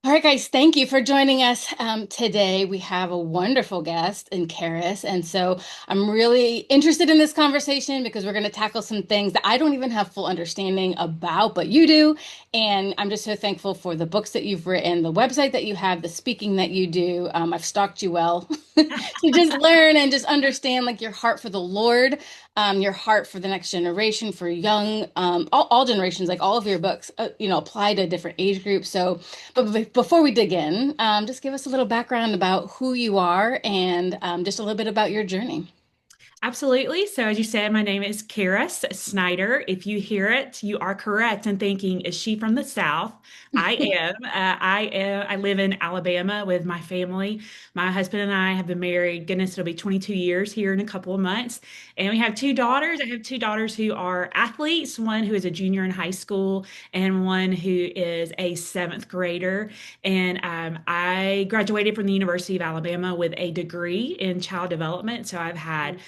All right, guys, thank you for joining us today. We have a wonderful guest in Caris. And so I'm really interested in this conversation because we're going to tackle some things that I don't even have full understanding about, but you do. And I'm just so thankful for the books that you've written, the website that you have, the speaking that you do. I've stalked you well to just learn and just understand like your heart for the Lord, your heart for the next generation, for young, all generations, like all of your books, apply to different age groups. So, but before we dig in, just give us a little background about who you are and just a little bit about your journey. Absolutely. So, as you said, my name is Caris Snider. If you hear it, you are correct in thinking, is she from the South? I am. I live in Alabama with my family. My husband and I have been married. Goodness, it'll be 22 years here in a couple of months. And we have two daughters. I have two daughters who are athletes. One who is a junior in high school, and one who is a seventh grader. And I graduated from the University of Alabama with a degree in child development. So I've had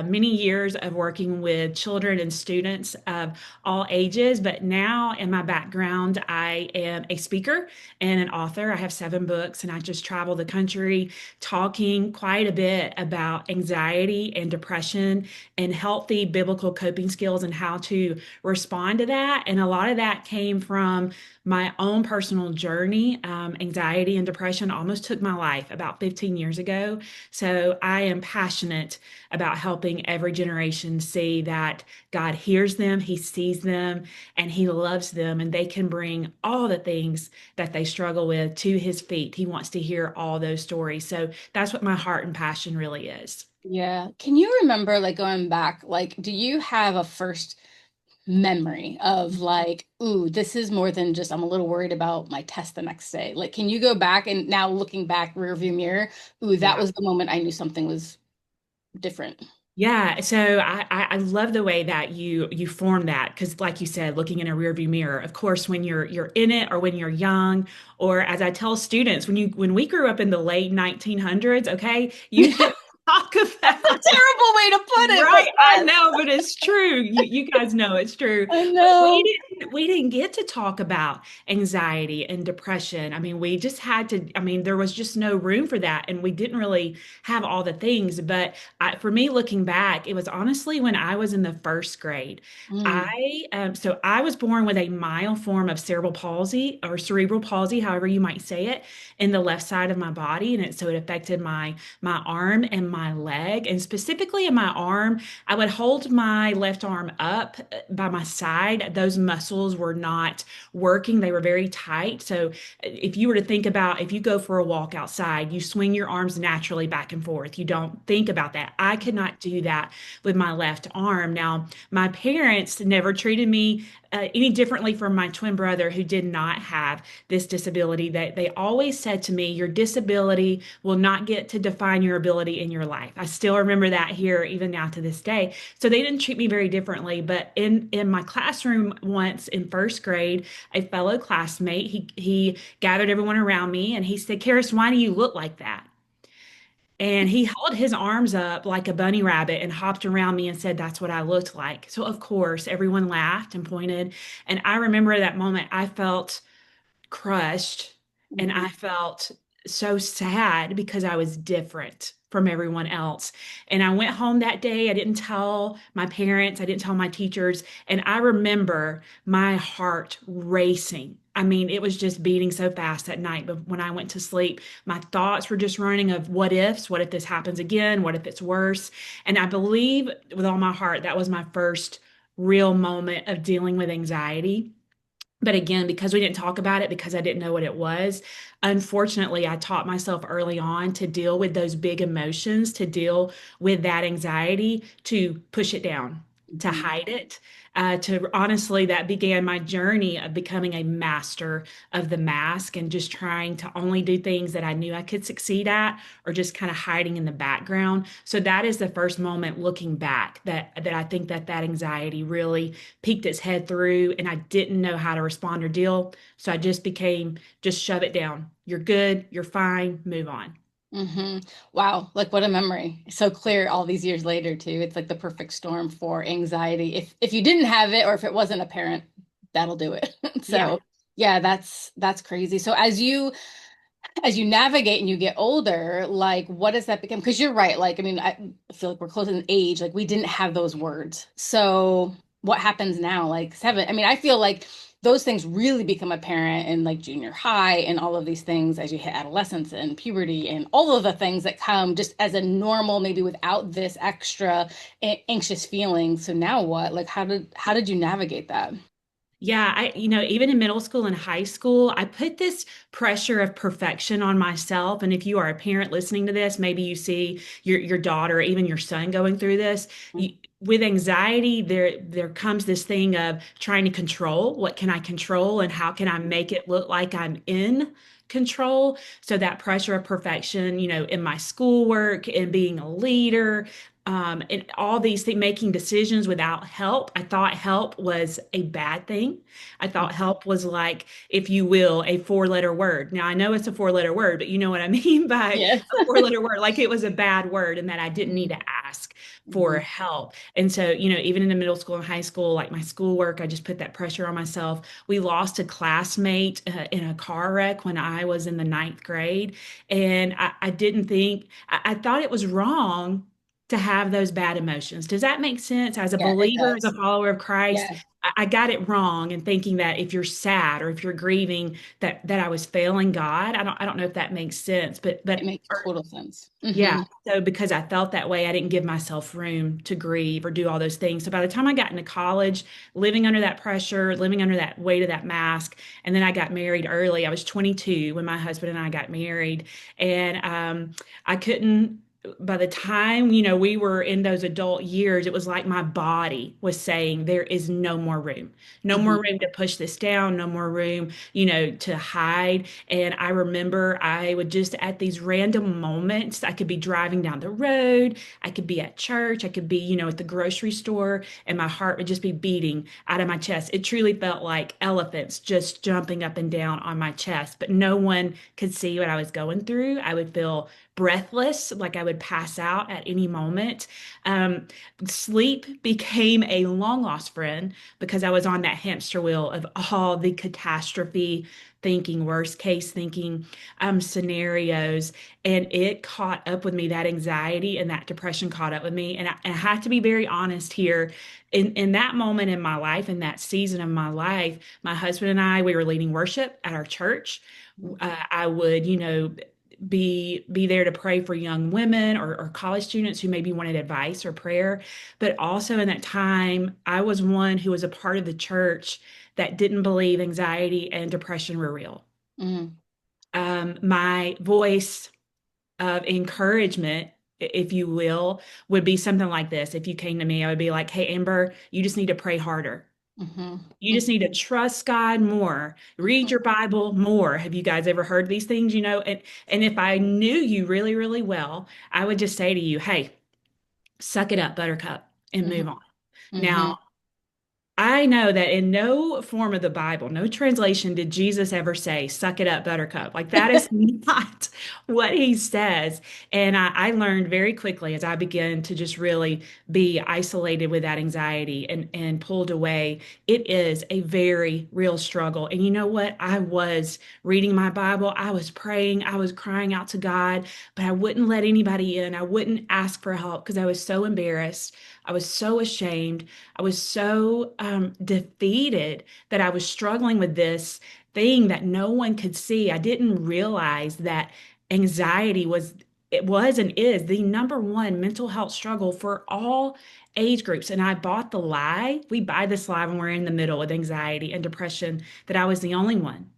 many years of working with children and students of all ages. But now, in my background, I am a speaker and an author. I have 7 books, and I just travel the country talking quite a bit about anxiety and depression and healthy biblical coping skills and how to respond to that. And a lot of that came from my own personal journey. Anxiety and depression almost took my life about 15 years ago. So I am passionate about helping every generation see that God hears them, He sees them, and He loves them, and they can bring all the things that they struggle with to His feet. He wants to hear all those stories. So that's what my heart and passion really is. Yeah. Can you remember, like, going back, like, do you have a first memory of like, ooh, this is more than just I'm a little worried about my test the next day? Like, can you go back and now looking back, rear view mirror, ooh, that Yeah. was the moment I knew something was different. Yeah, so I love the way that you form that because, like you said, looking in a rearview mirror. Of course, when you're in it, or when you're young, or as I tell students, when we grew up in the late 1900s, okay, you know, talk about. Terrible way to put it, but Right, I yes, know, but it's true. You guys know it's true. I But know. we didn't get to talk about anxiety and depression. I mean, we just had to, I mean, there was just no room for that, and we didn't really have all the things. But for me, looking back, it was honestly when I was in the first grade. Mm, So I was born with a mild form of cerebral palsy, or cerebral palsy, however you might say it, in the left side of my body, and it affected my arm and my leg, and specifically in my arm. I would hold my left arm up by my side. Those muscles were not working. They were very tight. So if you were to think about, if you go for a walk outside, you swing your arms naturally back and forth. You don't think about that. I could not do that with my left arm. Now, my parents never treated me any differently from my twin brother who did not have this disability. That they always said to me, your disability will not get to define your ability in your life. I still remember that here even now to this day. So they didn't treat me very differently. But in my classroom once in first grade, a fellow classmate, he gathered everyone around me and he said, Karis, why do you look like that? And he held his arms up like a bunny rabbit and hopped around me and said, that's what I looked like. So, of course, everyone laughed and pointed. And I remember that moment, I felt crushed, and mhm. I felt so sad because I was different from everyone else. And I went home that day. I didn't tell my parents, I didn't tell my teachers. And I remember my heart racing. I mean, it was just beating so fast at night. But when I went to sleep, my thoughts were just running of what ifs, what if this happens again? What if it's worse? And I believe with all my heart that was my first real moment of dealing with anxiety. But again, because we didn't talk about it, because I didn't know what it was, unfortunately, I taught myself early on to deal with those big emotions, to deal with that anxiety, to push it down, to Mhm. hide it. To honestly, that began my journey of becoming a master of the mask and just trying to only do things that I knew I could succeed at, or just kind of hiding in the background. So that is the first moment looking back that I think that anxiety really peeked its head through, and I didn't know how to respond or deal. So I just became, just shove it down. You're good, you're fine, move on. Wow, like what a memory. So clear all these years later too. It's like the perfect storm for anxiety. If you didn't have it or if it wasn't apparent, that'll do it. Yeah. So Yeah, that's crazy. So as you navigate and you get older, like what does that become? Because you're right. Like, I mean, I feel like we're close in age. Like we didn't have those words. So what happens now? Like seven. I mean, I feel like those things really become apparent in like junior high and all of these things as you hit adolescence and puberty and all of the things that come just as a normal, maybe without this extra anxious feeling. So now what? Like how did you navigate that? Yeah, even in middle school and high school, I put this pressure of perfection on myself. And if you are a parent listening to this, maybe you see your daughter, even your son going through this. With anxiety, there comes this thing of trying to control. What can I control, and how can I make it look like I'm in control? So that pressure of perfection, in my schoolwork and being a leader, and all these things, making decisions without help. I thought help was a bad thing. I thought help was like, if you will, a four-letter word. Now I know it's a four-letter word, but you know what I mean by Yes. a four-letter word, like it was a bad word and that I didn't need to ask for Mhm. help. And so, even in the middle school and high school, like my schoolwork, I just put that pressure on myself. We lost a classmate in a car wreck when I was in the ninth grade. And I didn't think, I thought it was wrong to have those bad emotions. Does that make sense? As a Yeah, it believer, as a does. follower of Christ, Yeah, I got it wrong in thinking that if you're sad or if you're grieving, that I was failing God. I don't know if that makes sense, it makes total sense. yeah. Hmm. So because I felt that way, I didn't give myself room to grieve or do all those things. So by the time I got into college, living under that pressure, living under that weight of that mask, and then I got married early. I was 22 when my husband and I got married, and I couldn't. By the time, we were in those adult years, it was like my body was saying, there is no more room, no more Hmm. room to push this down, no more room, to hide. And I remember I would just at these random moments, I could be driving down the road, I could be at church, I could be, at the grocery store, and my heart would just be beating out of my chest. It truly felt like elephants just jumping up and down on my chest, but no one could see what I was going through. I would feel breathless, like I would pass out at any moment. Um, Sleep became a long lost friend because I was on that hamster wheel of all the catastrophe thinking, worst case thinking, scenarios. And it caught up with me. That anxiety and that depression caught up with me. And I have to be very honest here. In that moment in my life, in that season of my life, my husband and I, we were leading worship at our church. I would, be there to pray for young women or college students who maybe wanted advice or prayer. But also in that time, I was one who was a part of the church that didn't believe anxiety and depression were real. Hmm. My voice of encouragement, if you will, would be something like this. If you came to me, I would be like, hey, Amber, you just need to pray harder. Hmm. You just need to trust God more. Read your Bible more. Have you guys ever heard these things? And if I knew you really, really well, I would just say to you, hey, suck it up, buttercup, and Hmm. move on. Hmm. Now, I know that in no form of the Bible, no translation did Jesus ever say, suck it up, buttercup. Like that is not what he says. And I learned very quickly as I began to just really be isolated with that anxiety and pulled away. It is a very real struggle. And you know what? I was reading my Bible, I was praying, I was crying out to God, but I wouldn't let anybody in. I wouldn't ask for help because I was so embarrassed. I was so ashamed. I was so defeated that I was struggling with this thing that no one could see. I didn't realize that anxiety it was and is the number one mental health struggle for all age groups. And I bought the lie. We buy this lie when we're in the middle with anxiety and depression that I was the only one,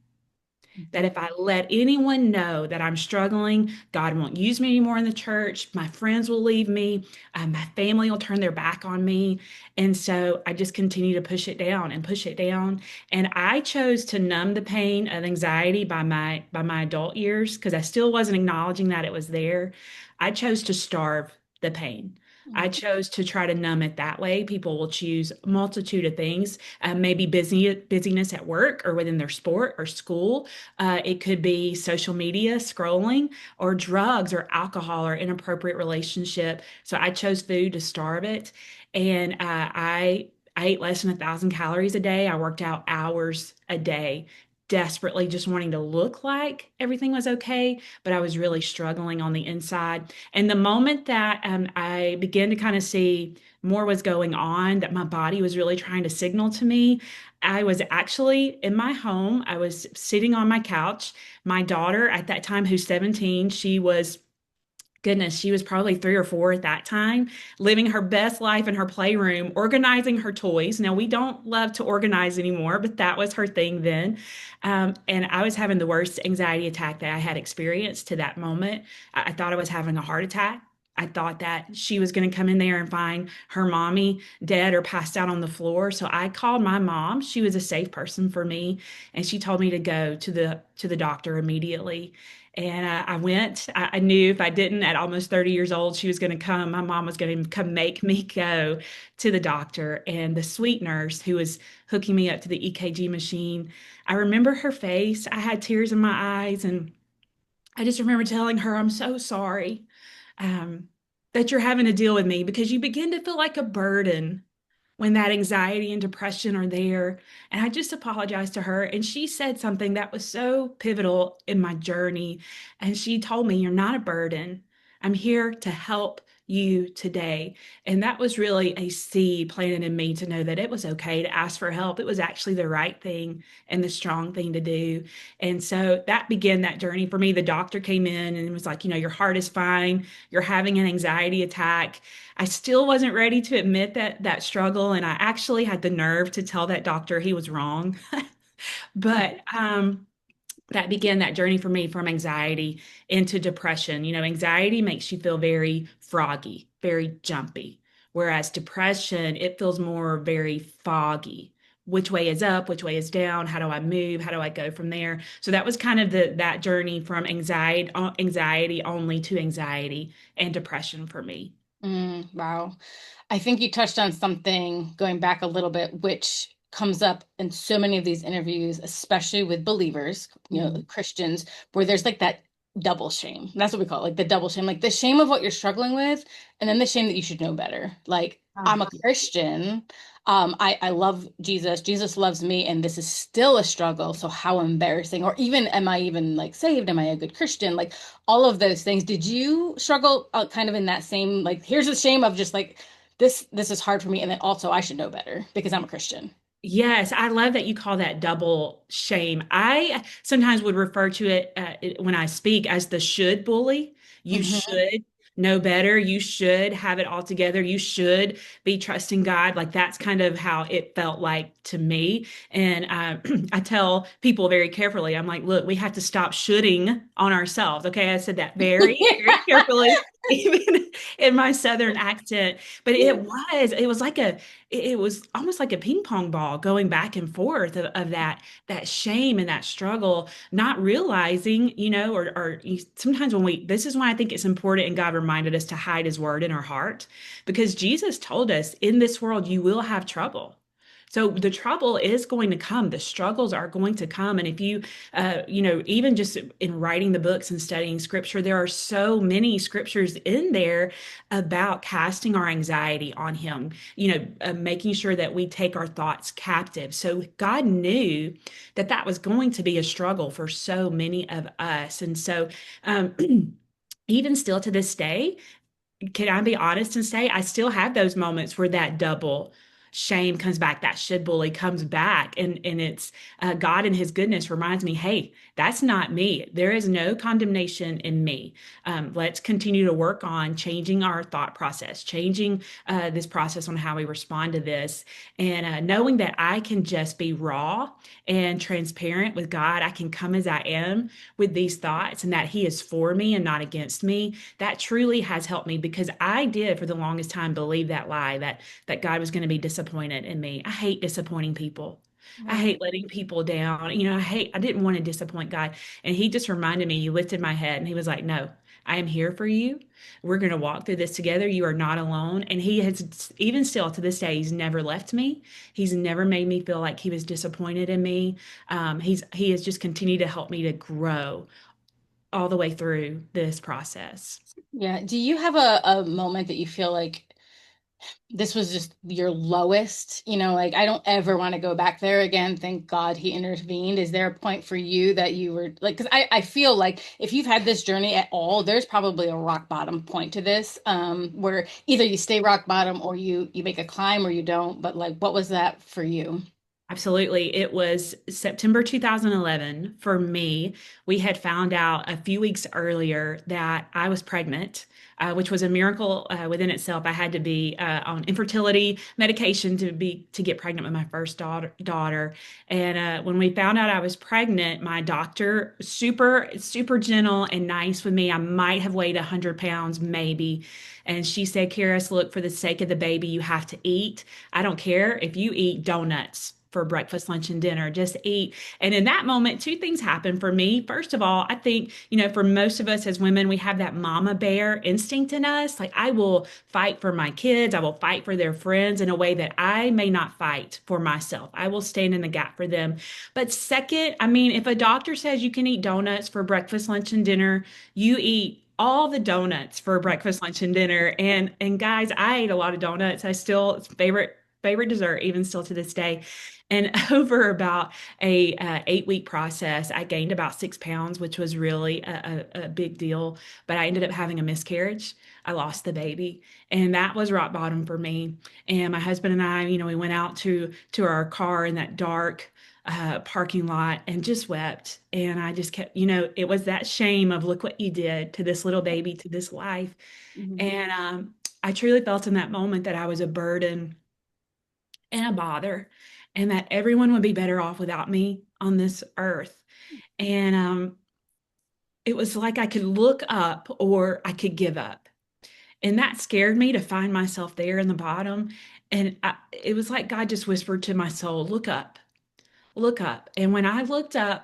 that if I let anyone know that I'm struggling, God won't use me anymore in the church. My friends will leave me. My family will turn their back on me. And so I just continue to push it down and push it down. And I chose to numb the pain of anxiety by my adult years because I still wasn't acknowledging that it was there. I chose to starve the pain. I chose to try to numb it that way. People will choose a multitude of things, maybe busyness at work or within their sport or school. It could be social media scrolling or drugs or alcohol or inappropriate relationship. So I chose food to starve it. And I ate less than 1,000 calories a day. I worked out hours a day. desperately just wanting to look like everything was okay, but I was really struggling on the inside. And the moment that I began to kind of see more was going on, that my body was really trying to signal to me, I was actually in my home. I was sitting on my couch. My daughter at that time, who's 17, she was goodness, she was probably 3 or 4 at that time, living her best life in her playroom, organizing her toys. Now, we don't love to organize anymore, but that was her thing then. And I was having the worst anxiety attack that I had experienced to that moment. I thought I was having a heart attack. I thought that she was going to come in there and find her mommy dead or passed out on the floor. So I called my mom. She was a safe person for me, and she told me to go to the doctor immediately. And I went. I knew if I didn't, at almost 30 years old, she was going to come. My mom was going to come make me go to the doctor. And the sweet nurse who was hooking me up to the EKG machine, I remember her face. I had tears in my eyes. And I just remember telling her, I'm so sorry um, that you're having to deal with me, because you begin to feel like a burden when that anxiety and depression are there. And I just apologized to her. And she said something that was so pivotal in my journey. And she told me, you're not a burden. I'm here to help you today. And that was really a seed planted in me to know that it was okay to ask for help. It was actually the right thing and the strong thing to do. And so that began that journey for me. The doctor came in and was like, your heart is fine. You're having an anxiety attack. I still wasn't ready to admit that struggle, and I actually had the nerve to tell that doctor he was wrong. But that began that journey for me from anxiety into depression. Anxiety makes you feel very froggy, very jumpy, whereas depression, it feels more very foggy. Which way is up? Which way is down? How do I move? How do I go from there? So that was kind of that journey from anxiety only to anxiety and depression for me. Wow. I think you touched on something going back a little bit, which comes up in so many of these interviews, especially with believers, Christians, where there's like that double shame. That's what we call it, like the double shame, like the shame of what you're struggling with, and then the shame that you should know better. Like, I'm a Christian. I love Jesus. Jesus loves me, and this is still a struggle. So how embarrassing. Or even, am I even like saved? Am I a good Christian? Like all of those things. Did you struggle kind of in that same, like, here's the shame of just like, this is hard for me, and then also I should know better because I'm a Christian. Yes, I love that you call that double shame. I sometimes would refer to it when I speak as the should bully. You Hmm. should know better. You should have it all together. You should be trusting God. Like that's kind of how it felt like to me. And I tell people very carefully, I'm like, look, we have to stop shoulding on ourselves. Okay. I said that very, very carefully, even in my Southern accent. But it was like it was almost like a ping pong ball going back and forth of that shame and that struggle, not realizing, sometimes this is why I think it's important, and God reminded us to hide his word in our heart, because Jesus told us in this world you will have trouble. So the trouble is going to come. The struggles are going to come. And if you, even just in writing the books and studying scripture, there are so many scriptures in there about casting our anxiety on him, making sure that we take our thoughts captive. So God knew that was going to be a struggle for so many of us. And so, even still to this day, can I be honest and say I still have those moments where that double shame comes back, that should bully comes back, and it's God in His goodness reminds me, hey, that's not me. There is no condemnation in me. Let's continue to work on changing our thought process, changing this process on how we respond to this, and knowing that I can just be raw and transparent with God. I can come as I am with these thoughts, and that He is for me and not against me. That truly has helped me, because I did for the longest time believe that lie that God was going to be disappointed in me. I hate disappointing people. I Right. hate letting people down. I didn't want to disappoint God. And he just reminded me, he lifted my head and he was like, no, I am here for you. We're going to walk through this together. You are not alone. And he has, even still to this day, he's never left me. He's never made me feel like he was disappointed in me. He has just continued to help me to grow all the way through this process. Yeah. Do you have a moment that you feel like this was just your lowest, like I don't ever want to go back there again. Thank God he intervened. Is there a point for you that you were like, because I feel like if you've had this journey at all, there's probably a rock bottom point to this, where either you stay rock bottom or you make a climb or you don't. But like, what was that for you? Absolutely. It was September 2011 for me. We had found out a few weeks earlier that I was pregnant, which was a miracle within itself. I had to be on infertility medication to get pregnant with my first daughter. And when we found out I was pregnant, my doctor, super gentle and nice with me. I might have weighed 100 pounds, maybe. And she said, Karis, look, for the sake of the baby, you have to eat. I don't care if you eat donuts for breakfast, lunch, and dinner. Just eat. And in that moment, two things happen for me. First of all, I think, for most of us as women, we have that mama bear instinct in us. Like, I will fight for my kids, I will fight for their friends in a way that I may not fight for myself. I will stand in the gap for them. But second, I mean, if a doctor says you can eat donuts for breakfast, lunch, and dinner, you eat all the donuts for breakfast, lunch, and dinner. And guys, I ate a lot of donuts. I still it's favorite dessert, even still to this day. And over about a 8 week process, I gained about 6 pounds, which was really a big deal. But I ended up having a miscarriage. I lost the baby, and that was rock bottom for me. And my husband and I, we went out to our car in that dark parking lot and just wept. And I just kept, it was that shame of look what you did to this little baby, to this life. Mhm. And I truly felt in that moment that I was a burden and a bother, and that everyone would be better off without me on this earth. And it was like I could look up or I could give up. And that scared me to find myself there in the bottom. And it was like God just whispered to my soul, look up, look up. And when I looked up,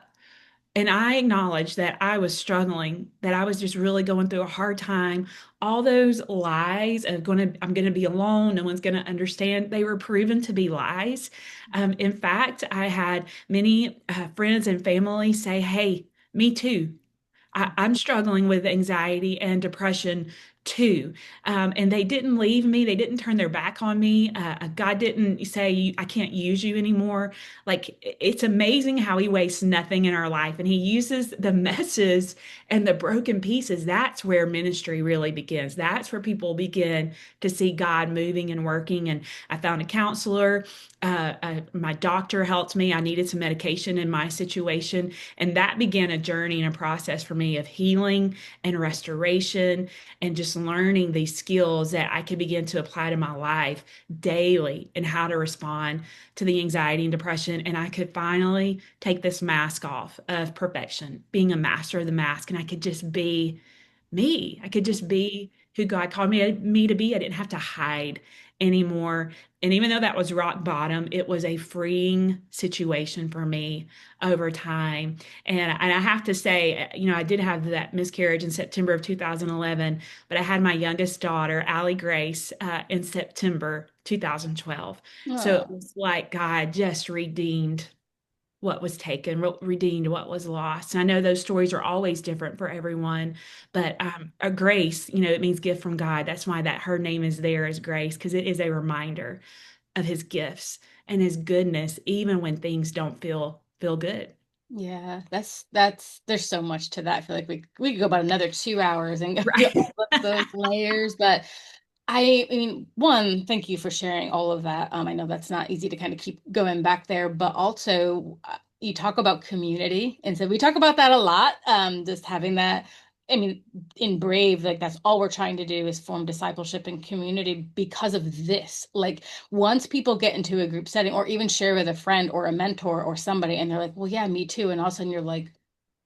and I acknowledged that I was struggling, that I was just really going through a hard time. All those lies of I'm gonna be alone, no one's gonna understand, they were proven to be lies. In fact, I had many friends and family say, "Hey, me too. I'm struggling with anxiety and depression too." And they didn't leave me. They didn't turn their back on me. God didn't say, I can't use you anymore. Like, it's amazing how He wastes nothing in our life. And He uses the messes and the broken pieces. That's where ministry really begins. That's where people begin to see God moving and working. And I found a counselor. My doctor helped me. I needed some medication in my situation. And that began a journey and a process for me of healing and restoration and just learning these skills that I could begin to apply to my life daily and how to respond to the anxiety and depression. And I could finally take this mask off of perfection, being a master of the mask, and I could just be me. I could just be who God called me to be. I didn't have to hide anymore. And even though that was rock bottom, it was a freeing situation for me over time. And I have to say, I did have that miscarriage in September of 2011, but I had my youngest daughter, Allie Grace, in September 2012. So it Oh, was like God just redeemed what was taken, redeemed what was lost. And I know those stories are always different for everyone, but a grace, it means gift from God. That's why that her name is there as Grace, because it is a reminder of His gifts and His goodness, even when things don't feel good. yeah, that's there's so much to that. I feel like we could go about another 2 hours and go through Right. all of those layers, but I mean, one, thank you for sharing all of that. I know that's not easy to kind of keep going back there, but also you talk about community, and so we talk about that a lot. Just having that. I mean, in Brave, like that's all we're trying to do is form discipleship and community because of this. Like once people get into a group setting, or even share with a friend or a mentor or somebody, and they're like, "Well, yeah, me too," and all of a sudden you're like,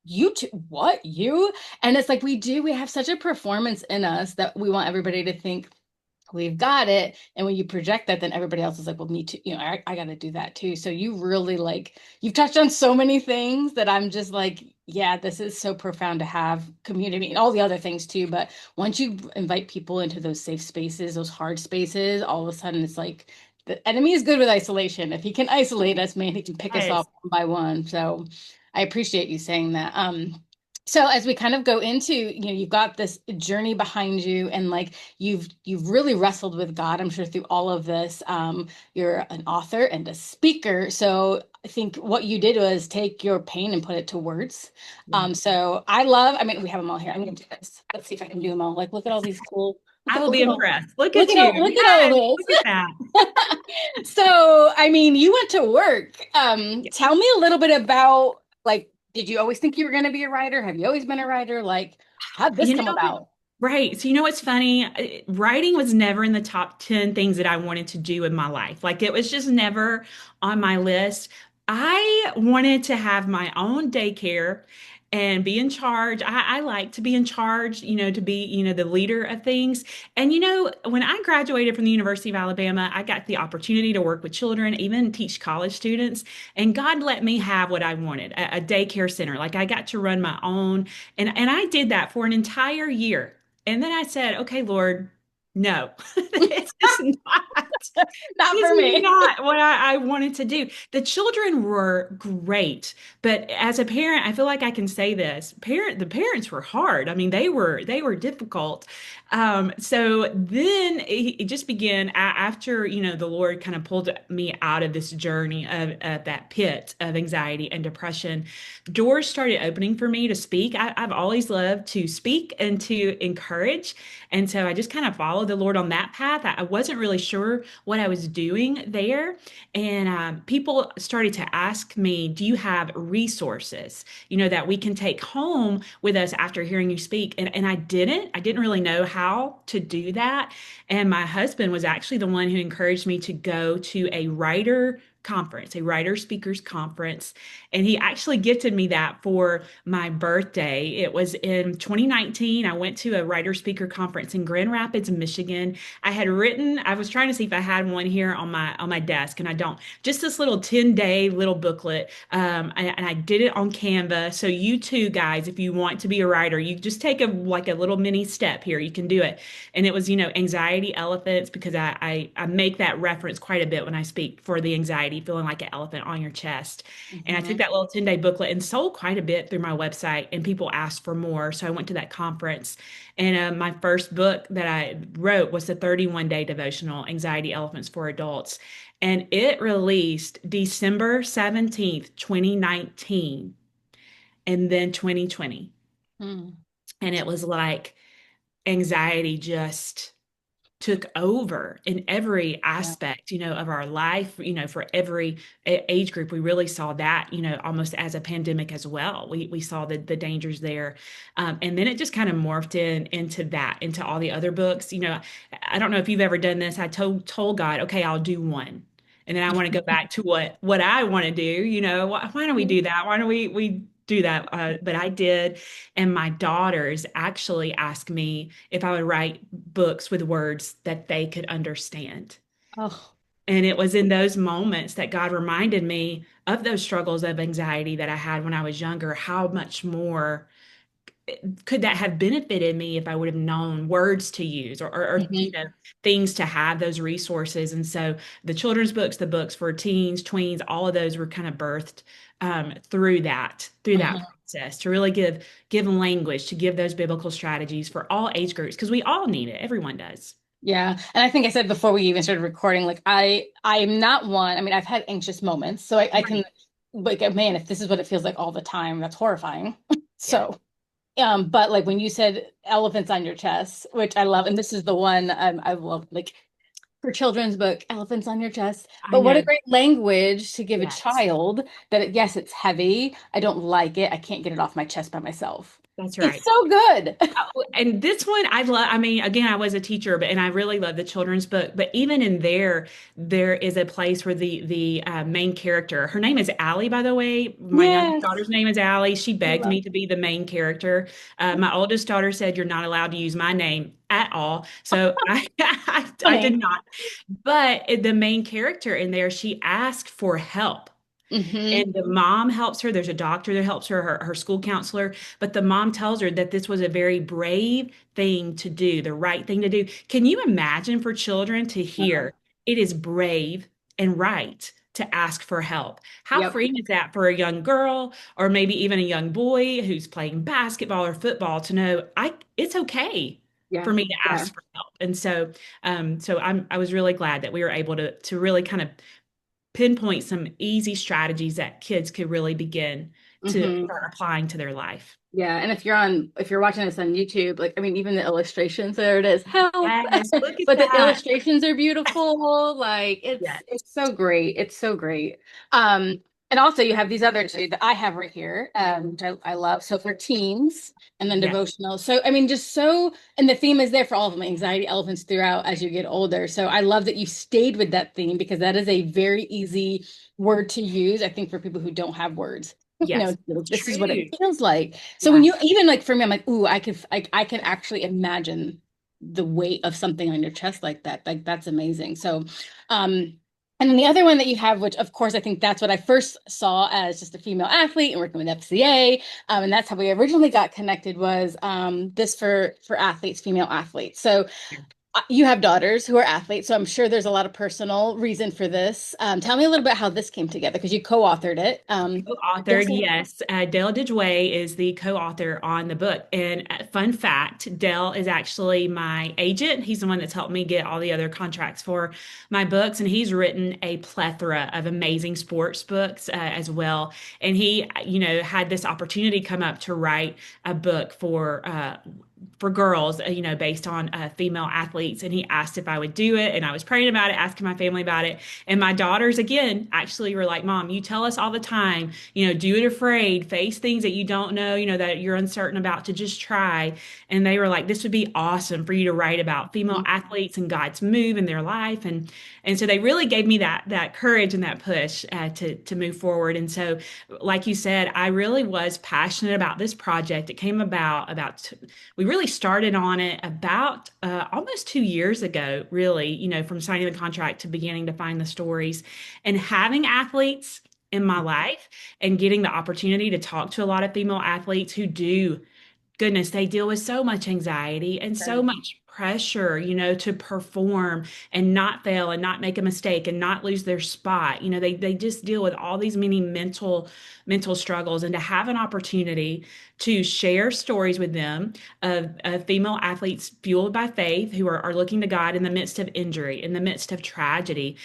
you too, what you? And it's like we have such a performance in us that we want everybody to think we've got it. And when you project that, then everybody else is like, well, me too. I got to do that too. So you really like, you've touched on so many things that I'm just like, yeah, this is so profound to have community and all the other things too. But once you invite people into those safe spaces, those hard spaces, all of a sudden it's like the enemy is good with isolation. If he can isolate us, man, he can pick us Yes. off one by one. So I appreciate you saying that. So as we kind of go into, you've got this journey behind you and like you've really wrestled with God, I'm sure through all of this. You're an author and a speaker. So I think what you did was take your pain and put it to words. Yeah. So I love, I mean, we have them all here. I'm gonna do this. Let's see if I can do them all. Like, look at all these cool, I will be impressed. Look at you. look at all Yes, of look this. at that. So, I mean, you went to work. Yeah. Tell me a little bit about like, did you always think you were going to be a writer? Have you always been a writer? Like, how'd this You come know, about? right. So, you know what's funny? Writing was never in the top 10 things that I wanted to do in my life. Like, it was just never on my list. I wanted to have my own daycare and be in charge. I like to be in charge, to be, the leader of things. And, when I graduated from the University of Alabama, I got the opportunity to work with children, even teach college students. And God let me have what I wanted, a daycare center. Like, I got to run my own. And I did that for an entire year. And then I said, okay, Lord, no, it's just not. Not This for is me. not what I wanted to do. The children were great, but as a parent, I feel like I can say this. The parents were hard. I mean, they were difficult. So then it just began after, the Lord kind of pulled me out of this journey of that pit of anxiety and depression. Doors started opening for me to speak. I've always loved to speak and to encourage. And so I just kind of followed the Lord on that path. I wasn't really sure what I was doing there. And people started to ask me, do you have resources, that we can take home with us after hearing you speak? And I didn't really know how to do that. And my husband was actually the one who encouraged me to go to a writer conference, a writer speakers conference. And he actually gifted me that for my birthday. It was in 2019. I went to a writer speaker conference in Grand Rapids, Michigan. I was trying to see if I had one here on my desk, and I don't. Just this little 10-day little booklet. And I did it on Canva. So you too, guys, if you want to be a writer, you just take a little mini step here. You can do it. And it was, anxiety elephants, because I make that reference quite a bit when I speak, for the anxiety, feeling like an elephant on your chest. And I took Mhm. that little 10-day booklet and sold quite a bit through my website, and people asked for more. So I went to that conference. And my first book that I wrote was the 31-day devotional, Anxiety Elephants for Adults. And it released December 17th, 2019, and then 2020. Mm. And it was like anxiety just took over in every Yeah. aspect, of our life, for every age group. We really saw that, almost as a pandemic as well. We saw the dangers there. And then it just kind of morphed into all the other books. I don't know if you've ever done this. I told God, okay, I'll do one. And then I want to go back to what I want to do. Why don't we do that? Why don't we do that? But I did. And my daughters actually asked me if I would write books with words that they could understand. Oh. And it was in those moments that God reminded me of those struggles of anxiety that I had when I was younger. How much more could that have benefited me if I would have known words to use, or Mhm. things to have, those resources? And so the children's books, the books for teens, tweens, all of those were kind of birthed through that Mhm. process, to really give language, to give those biblical strategies for all age groups, because we all need it. Everyone does. Yeah. And I think I said before we even started recording, like I am not one. I mean, I've had anxious moments, so I can Right. like man, if this is what it feels like all the time, that's horrifying. Yeah. So but like when you said elephants on your chest, which I love, and this is the one I love, like for children's book, elephants on your chest. I But what a know. great language to give a Yes. child that, yes, it's heavy. I don't like it. I can't get it off my chest by myself. That's It's right. so good. And this one I love. I mean, again, I was a teacher, and I really love the children's book. But even in there is a place where the main character, her name is Allie, by the way. My youngest Yes. daughter's name is Allie. She I begged love me to be the main character. My oldest daughter said, "You're not allowed to use my name at all." So I did funny. not. But the main character in there, she asked for help. Hmm. And the mom helps her. There's a doctor that helps her, her school counselor. But the mom tells her that this was a very brave thing to do, the right thing to do. Can you imagine for children to hear it is brave and right to ask for help. How Yep. freeing is that for a young girl or maybe even a young boy who's playing basketball or football to know it's okay Yeah. for me to Yeah. ask for help. And so I was really glad that we were able to really kind of pinpoint some easy strategies that kids could really begin to Hmm. start applying to their life. Yeah, and if you're watching this on YouTube, like I mean, even the illustrations, there it is. Help! Yes, look at But the that. illustrations are beautiful. Like Yes, it's so great. It's so great. Um, and also you have these other two that I have right here, which I love. So for teens and then yes, devotional. So I mean, just so and the theme is there for all of them, anxiety elephants throughout as you get older. So I love that you stayed with that theme because that is a very easy word to use, I think, for people who don't have words. yes. This is what it True. feels like. So when Yeah. you even like for me, I'm like, ooh, I can actually imagine the weight of something on your chest like that. Like that's amazing. So, and then the other one that you have, which of course I think that's what I first saw as just a female athlete and working with FCA, and that's how we originally got connected was this for athletes, female athletes. So you have daughters who are athletes, so I'm sure there's a lot of personal reason for this. Tell me a little bit how this came together because you co-authored it. Co-authored, Yes. yes. Dale DeJoy is the co-author on the book. And fun fact, Dale is actually my agent. He's the one that's helped me get all the other contracts for my books. And he's written a plethora of amazing sports books as well. And he, had this opportunity come up to write a book for girls, based on female athletes. And he asked if I would do it. And I was praying about it, asking my family about it. And my daughters, again, actually were like, Mom, you tell us all the time, do it afraid, face things that you don't know, that you're uncertain about, to just try. And they were like, this would be awesome for you to write about female athletes and God's move in their life. And so they really gave me that courage and that push to move forward. And so, like you said, I really was passionate about this project. It came about we really started on it about almost 2 years ago, really, from signing the contract to beginning to find the stories and having athletes in my life and getting the opportunity to talk to a lot of female athletes who do, goodness, they deal with so much anxiety and so much pressure, to perform and not fail and not make a mistake and not lose their spot. They just deal with all these many mental struggles, and to have an opportunity to share stories with them of female athletes fueled by faith who are looking to God in the midst of injury, in the midst of tragedy,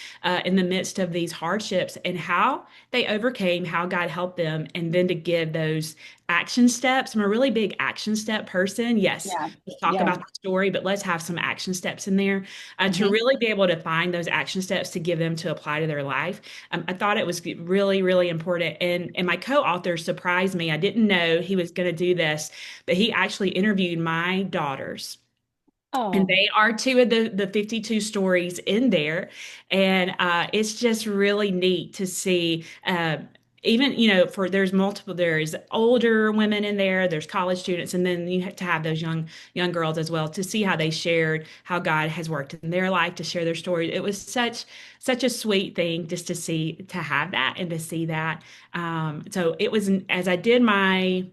in the midst of these hardships, and how they overcame, how God helped them, and then to give those action steps. I'm a really big action step person. Yes, Yeah. let's talk Yeah. about the story, but let's have some action steps in there to Hmm. really be able to find those action steps to give them to apply to their life. I thought it was really, really important. And my co-author surprised me. I didn't know he was going to do this, but he actually interviewed my daughters. And Oh, they are two of the 52 stories in there. And it's just really neat to see. Even, for there's older women in there, there's college students, and then you have to have those young girls as well to see how they shared how God has worked in their life, to share their stories. It was such a sweet thing just to have that and to see that. So it was, as I did my,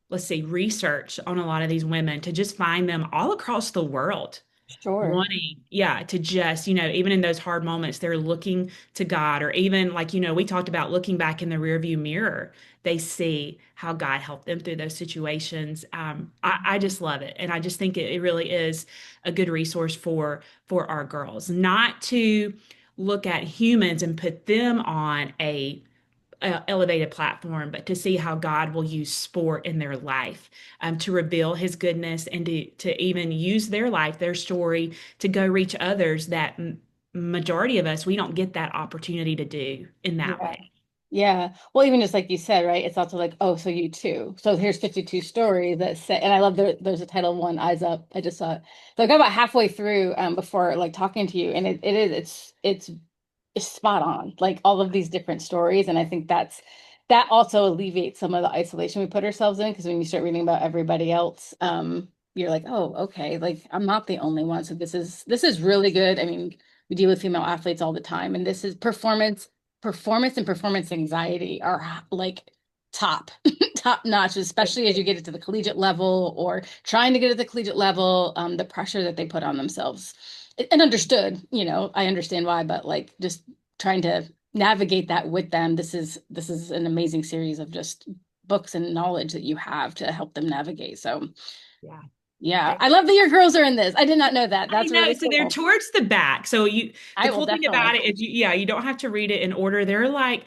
let's see, research on a lot of these women, to just find them all across the world sure. wanting, yeah, to just, even in those hard moments, they're looking to God, or even like, we talked about looking back in the rearview mirror, they see how God helped them through those situations. I just love it. And I just think it really is a good resource for our girls, not to look at humans and put them on a elevated platform, but to see how God will use sport in their life, to reveal his goodness, and to even use their life, their story, to go reach others that majority of us, we don't get that opportunity to do in that Yeah. way. Yeah. Well, even just like you said, right? It's also like, oh, so you too. So here's 52 stories that say, and I love there's a title one, Eyes Up. I just saw it. So I got about halfway through before like talking to you, and it's spot on, like all of these different stories. And I think that also alleviates some of the isolation we put ourselves in because when you start reading about everybody else, you're like, oh, okay, like I'm not the only one. So this is really good. I mean, we deal with female athletes all the time, and this is performance and performance anxiety are like top top notch, especially as you get into the collegiate level or trying to get to the collegiate level, the pressure that they put on themselves and understood, I understand why, but like just trying to navigate that with them. This is an amazing series of just books and knowledge that you have to help them navigate. So Yeah. yeah, I love that your girls are in this. I did not know that. I That's know. really So they're cool. towards the back. So the I will cool thing about definitely. it is yeah, you don't have to read it in order. They're like,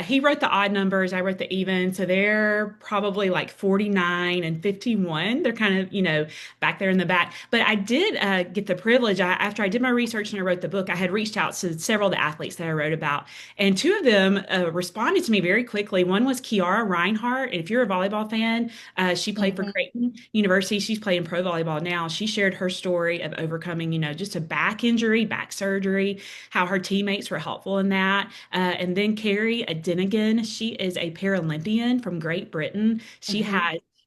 he wrote the odd numbers, I wrote the even. So they're probably like 49 and 51. They're kind of, back there in the back. But I did get the privilege, after I did my research and I wrote the book, I had reached out to several of the athletes that I wrote about. And two of them responded to me very quickly. One was Kiara Reinhart. If you're a volleyball fan, she played for Mhm. Creighton University. She's playing pro volleyball now. She shared her story of overcoming, just a back injury, back surgery, how her teammates were helpful in that. And then Carrie Adenigan, she is a Paralympian from Great Britain. She Mhm.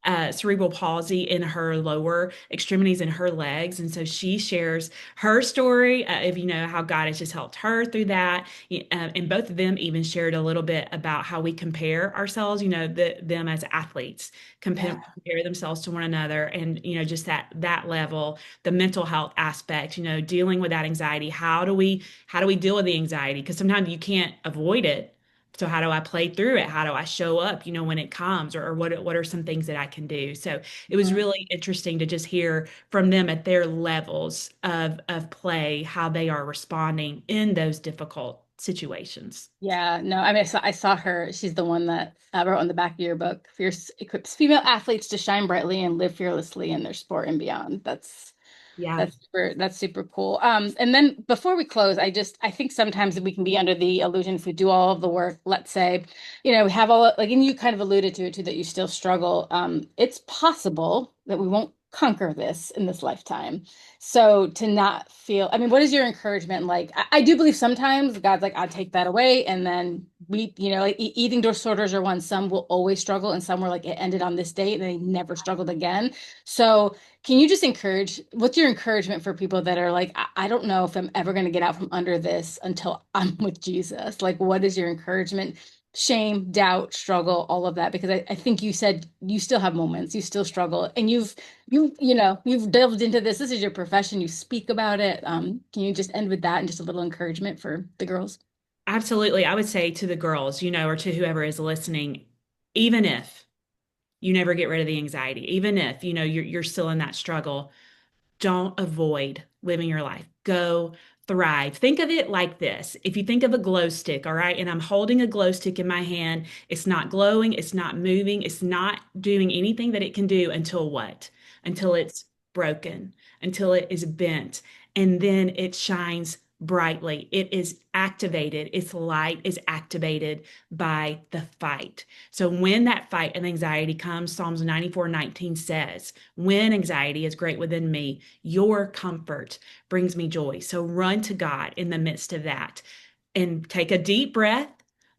had cerebral palsy in her lower extremities in her legs. And so she shares her story of, how God has just helped her through that. And both of them even shared a little bit about how we compare ourselves, them as athletes Yeah. compare themselves to one another, and just that level, the mental health aspect, dealing with that anxiety. How do we deal with the anxiety, because sometimes you can't avoid it. So how do I play through it? How do I show up, when it comes, or what are some things that I can do? So it was Mhm. really interesting to just hear from them at their levels of play, how they are responding in those difficult situations. Yeah, no, I mean, I saw her. She's the one that wrote on the back of your book, Fierce equips female athletes to shine brightly and live fearlessly in their sport and beyond. That's Yeah. that's super cool. And then before we close, I think sometimes we can be under the illusion if we do all of the work, let's say, we have all like, and you kind of alluded to it too, that you still struggle. It's possible that we won't conquer this in this lifetime. So to not feel, I mean, what is your encouragement? Like, I do believe sometimes God's like, I'll take that away. And then like eating disorders are one, some will always struggle, and some were like, it ended on this date and they never struggled again. So can you just what's your encouragement for people that are like, I don't know if I'm ever going to get out from under this until I'm with Jesus? Like, what is your encouragement? Shame, doubt, struggle, all of that. Because I think you said you still have moments, you still struggle, and you've delved into this. This is your profession. You speak about it. Can you just end with that and just a little encouragement for the girls? Absolutely. I would say to the girls, or to whoever is listening, even if you never get rid of the anxiety, even if, you're still in that struggle, don't avoid living your life. Go thrive. Think of it like this. If you think of a glow stick, all right, and I'm holding a glow stick in my hand, it's not glowing, it's not moving, it's not doing anything that it can do until what? Until it's broken, until it is bent, and then it shines brightly. It is activated. Its light is activated by the fight. So when that fight and anxiety comes, Psalms 94:19 says, when anxiety is great within me, your comfort brings me joy. So run to God in the midst of that and take a deep breath,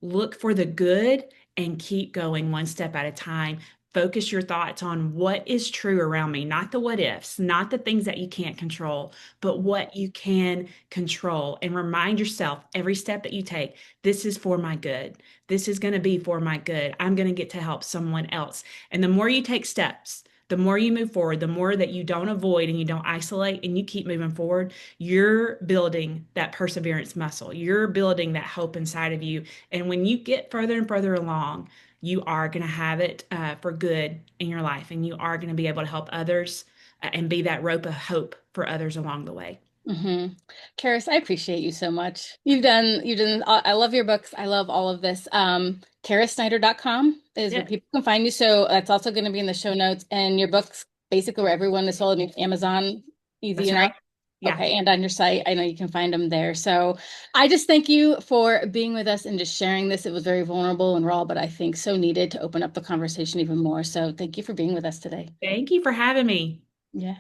look for the good, and keep going one step at a time. Focus your thoughts on what is true around me, not the what ifs, not the things that you can't control, but what you can control. And remind yourself every step that you take, this is for my good. This is going to be for my good. I'm going to get to help someone else. And the more you take steps, the more you move forward, the more that you don't avoid and you don't isolate and you keep moving forward, you're building that perseverance muscle. You're building that hope inside of you. And when you get further and further along, you are going to have it for good in your life, and you are going to be able to help others and be that rope of hope for others along the way. Mm-hmm. Caris, I appreciate you so much. I love your books. I love all of this. CarisSnider.com is where Yeah, people can find you. So that's also going to be in the show notes. And your books, basically where everyone is sold, I mean, Amazon, easy that's right. enough. Yeah. Okay, and on your site, I know you can find them there. So I just thank you for being with us and just sharing this. It was very vulnerable and raw, but I think so needed to open up the conversation even more. So thank you for being with us today. Thank you for having me.